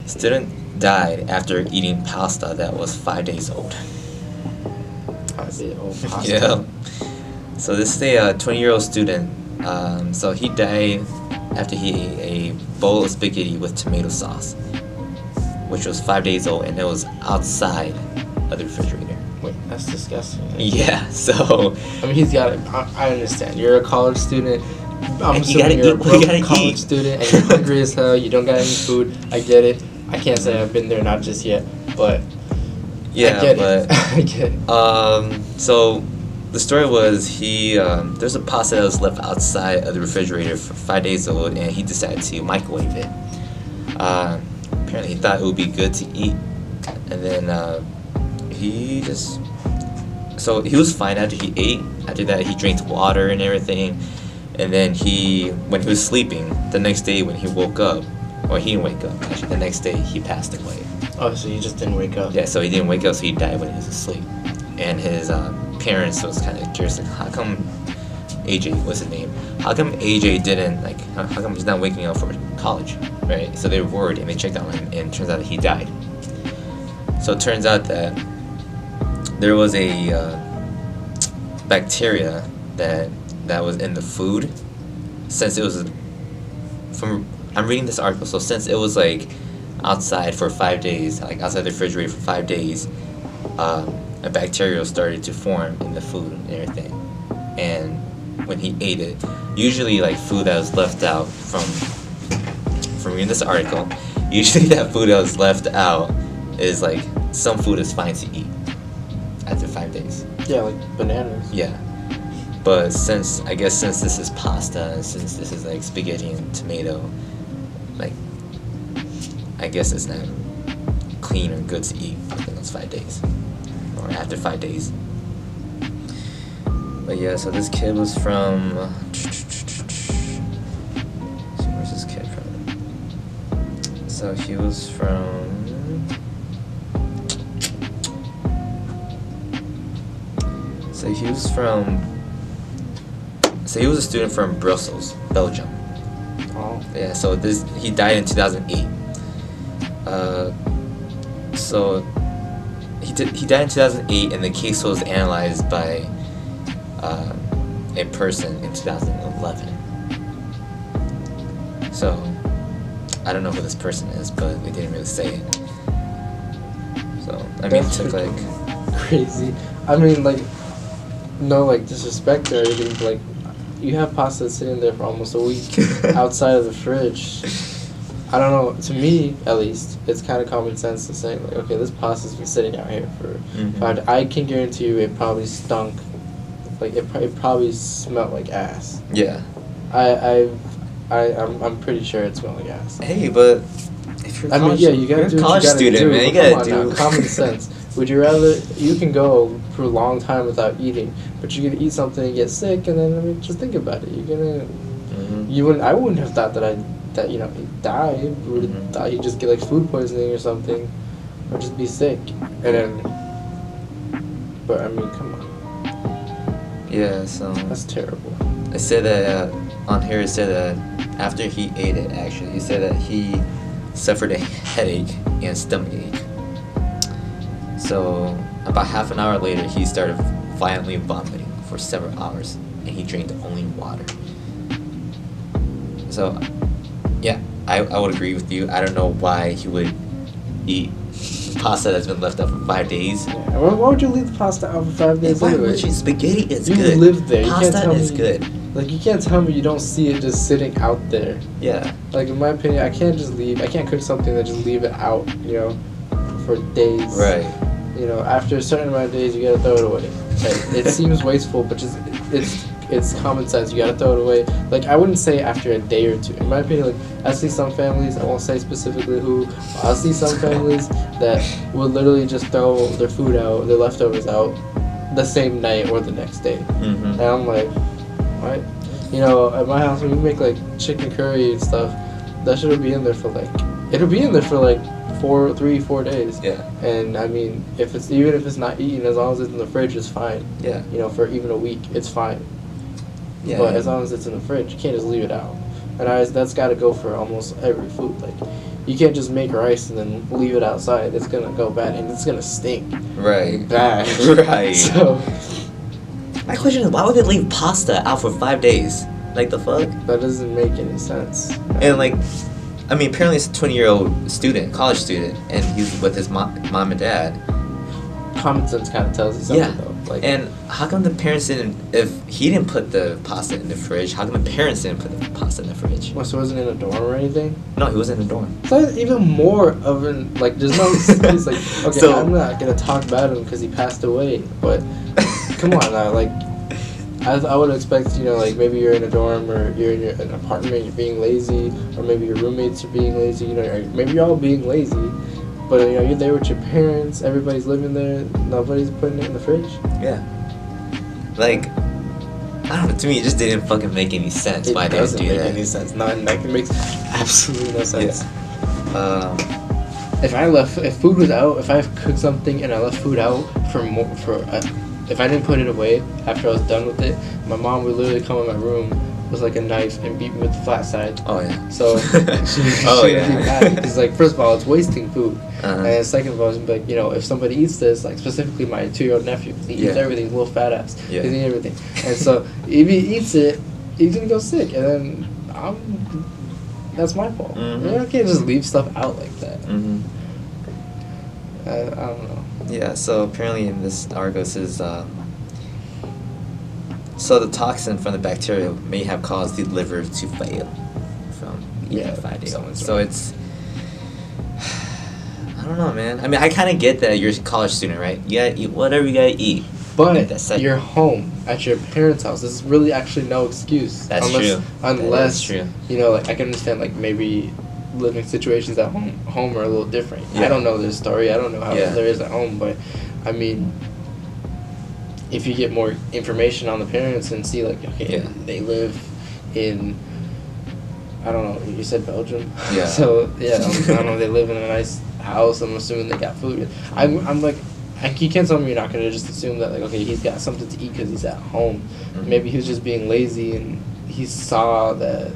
Student died after eating pasta that was 5 days old. 5 days old pasta. Yeah. So this is a 20-year-old student. So he died after he ate a bowl of spaghetti with tomato sauce, which was 5 days old, and it was outside of the refrigerator. Wait, that's disgusting. Yeah. So. I mean, he's got it. I understand. You're a college student. I'm You gotta assuming you're a eat, broke you gotta college eat. student and you're hungry as hell. You don't got any food. I get it. I can't say I've been there, not just yet, but Yeah, I get but it. I get it. so the story was there's a pasta that was left outside of the refrigerator for 5 days old, and he decided to microwave it. Apparently, he thought it would be good to eat, and then he was fine after he ate. After that, he drank water and everything, and then when he was sleeping, the next day when he woke up, or he didn't wake up. Actually, the next day he passed away. Oh, so you just didn't wake up? Yeah, so he didn't wake up, so he died when he was asleep. And his parents was kind of curious, like, how come AJ, what's his name? How come AJ didn't, like, how come he's not waking up for college, right? So they were worried, and they checked on him, and it turns out that he died. So it turns out that there was a bacteria that was in the food, since it was I'm reading this article, so since it was like outside for 5 days, like outside the refrigerator for 5 days, a bacteria started to form in the food and everything. And when he ate it, usually like food that was left out from reading this article, usually that food that was left out is like some food is fine to eat after 5 days. Yeah, like bananas. Yeah. But since this is pasta, and since this is like spaghetti and tomato, like, I guess it's not clean or good to eat within those 5 days, or after 5 days. But yeah, so this kid was from. Where's this kid from? So he was from. So he was a student from Brussels, Belgium. Oh. Yeah, so he died in 2008. So he died in 2008, and the case was analyzed by a person in 2011. So I don't know who this person is, but they didn't really say it. So I mean, it took like crazy. I mean, like, no, like, disrespect or anything, but like, you have pasta sitting there for almost a week outside of the fridge. I don't know. To me, at least, it's kind of common sense to say, like, okay, this pasta's been sitting out here for 5 days. I can guarantee you it probably stunk. Like, it probably smelled like ass. Yeah. I'm pretty sure it smelled like ass. Hey, but if you're you gotta do college what you gotta student, do. man, you Come gotta on do now, common sense. Would you rather, you can go for a long time without eating, but you're gonna eat something and get sick, and then, I mean, just think about it. You're gonna, I wouldn't have thought that he'd die. I would have thought he'd just get like food poisoning or something, or just be sick. And then, but I mean, come on. Yeah, so That's terrible. I said that on here. It said that after he ate it, actually, he said that he suffered a headache and stomach ache. So about half an hour later, he started violently vomiting for several hours, and he drank only water. So, yeah, I would agree with you. I don't know why he would eat pasta that's been left out for 5 days. Yeah. Why would you leave the pasta out for 5 days Why anyway? would you? Spaghetti is You good. live there. You Pasta can't tell is me, good. Like, you can't tell me you don't see it just sitting out there. Yeah. Like, in my opinion, I can't cook something and just leave it out, for days. Right. After a certain amount of days, you gotta throw it away. Like, it seems wasteful, but it's common sense. You gotta throw it away. Like, I wouldn't say after a day or two. In my opinion, like, I see some families, I won't say specifically who, I see some families that will literally just throw their food out, their leftovers out, the same night or the next day. And I'm like, what? At my house, when we make, like, chicken curry and stuff, that shit will be in there for, like, 4 days. Yeah. And I mean, even if it's not eaten, as long as it's in the fridge, it's fine. Yeah. For even a week, it's fine. Yeah. But as long as it's in the fridge, you can't just leave it out. And that's got to go for almost every food. Like, you can't just make rice and then leave it outside. It's gonna go bad and it's gonna stink. Right. Bad. Right. So my question is, why would they leave pasta out for 5 days? Like the fuck? that doesn't make any sense. And like, I mean, apparently it's a 20-year-old student, college student, and he's with his mom and dad. Common sense kind of tells you something, Yeah. though. Like, And how come the parents didn't? If he didn't put the pasta in the fridge, how come the parents didn't put the pasta in the fridge? well, so it wasn't in a dorm or anything. No, he was in the dorm. So that's even more of an like. There's no excuse. Like, okay, So- I'm not gonna talk bad of him because he passed away, but come on now, like. I would expect, you know, like maybe you're in a dorm or you're in an apartment, you're being lazy, or maybe your roommates are being lazy, you know, or maybe you're all being lazy, but you know, you're there with your parents, everybody's living there, nobody's putting it in the fridge. Yeah. Like, I don't know. To me, it just didn't fucking make any sense. It Why they would doesn't do make that? any sense. None. That makes absolutely no sense. If food was out, if I cooked something and I left food out if I didn't put it away after I was done with it, my mom would literally come in my room with like a knife and beat me with the flat side. Oh yeah. So she Oh, would yeah. be mad because like first of all it's wasting food, Uh-huh. and then second of all it's like, you know, if somebody eats this, like specifically my 2-year-old nephew, he eats Yeah. everything, little fat ass, Yeah. he eats everything, and so if he eats it, he's gonna go sick, and then that's my fault. Mhm. You know, I can't just leave stuff out like that. Mhm. I don't know. Yeah. So apparently in this article it says, so the toxin from the bacteria may have caused the liver to fail from eating Yeah, 5 days. someone's So right. it's. I don't know, man. I mean, I kind of get that you're a college student, right? You gotta eat whatever you gotta eat. But That's like- you're home at your parents' house. There's really actually no excuse. That's true. Unless That is true. you know, like I can understand, like maybe living situations at home are a little different. Yeah. I don't know their story. I don't know how Yeah. there is at home, but I mean, if you get more information on the parents and see, like, okay, Yeah. they live in, I don't know, you said Belgium? Yeah. So, yeah, I don't know, they live in a nice house, I'm assuming they got food. I'm like, you can't tell me you're not going to just assume that, like, okay, he's got something to eat because he's at home. Mhm. Maybe he was just being lazy and he saw that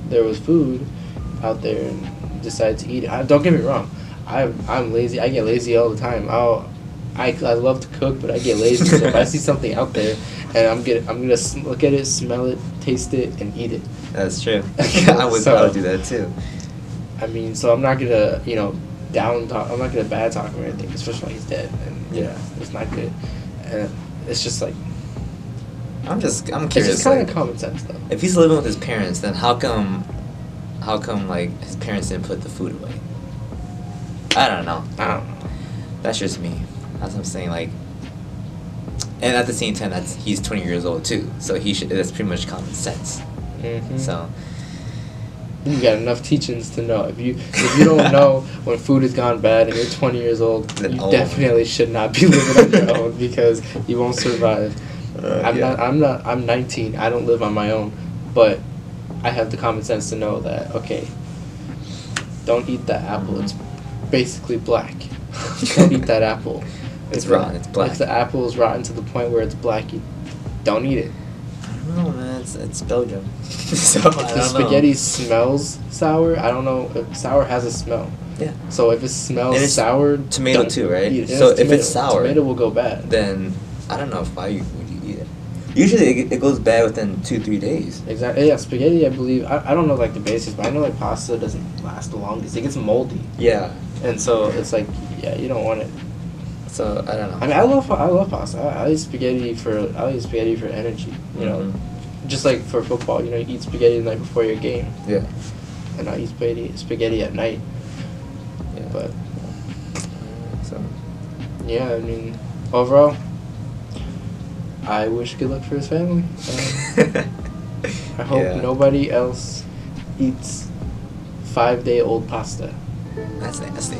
there was food out there and decided to eat it. Don't get me wrong, I'm lazy. I get lazy all the time. I love to cook, but I get lazy. So if I see something out there, and I'm gonna look at it, smell it, taste it, and eat it. That's true. I would So- probably do that too. I mean, so I'm not gonna, you know, I'm not gonna bad talk him or anything, especially when he's dead. And Yeah. yeah, it's not good. And it's just like I'm it's curious. just kind of Like, common sense though. if he's living with his parents, then how come like his parents didn't put the food away? I don't know. I don't know. That's just me. That's what I'm saying. Like, and at the same time, he's 20 years old too, so that's pretty much common sense. Mm-hmm. So You got enough teachings to know. If you don't know when food has gone bad and you're 20 years old, Then you all- definitely should not be living on your own because you won't survive. yeah. I'm 19. I don't live on my own, but I have the common sense to know that, okay, don't eat that apple. It's basically black. Don't eat that apple. It's If rotten, it's black. If the apple is rotten to the point where it's black, you don't eat it. I don't know, man. It's Belgium. So If I the don't spaghetti smells sour, I don't know. If sour has a smell. know. Yeah. So if it smells And it's sour, tomato don't too, right? eat it. And So it's if it's sour, tomato will go bad. Then I don't know why would you eat it. Usually it goes bad within 2-3 days. Exactly. Yeah, spaghetti. I believe. I don't know like the basics, but I know like pasta doesn't last the longest. It gets moldy, Yeah. and so it's like, yeah, you don't want it. So I don't know. I mean, I love pasta. I eat spaghetti for energy. You know, Mhm. just like for football. You know, you eat spaghetti the night before your game, Yeah. and I eat spaghetti at night. Yeah. But So. yeah, I mean, overall, I wish good luck for his family. I hope Yeah. nobody else eats 5-day-old pasta. That's nasty.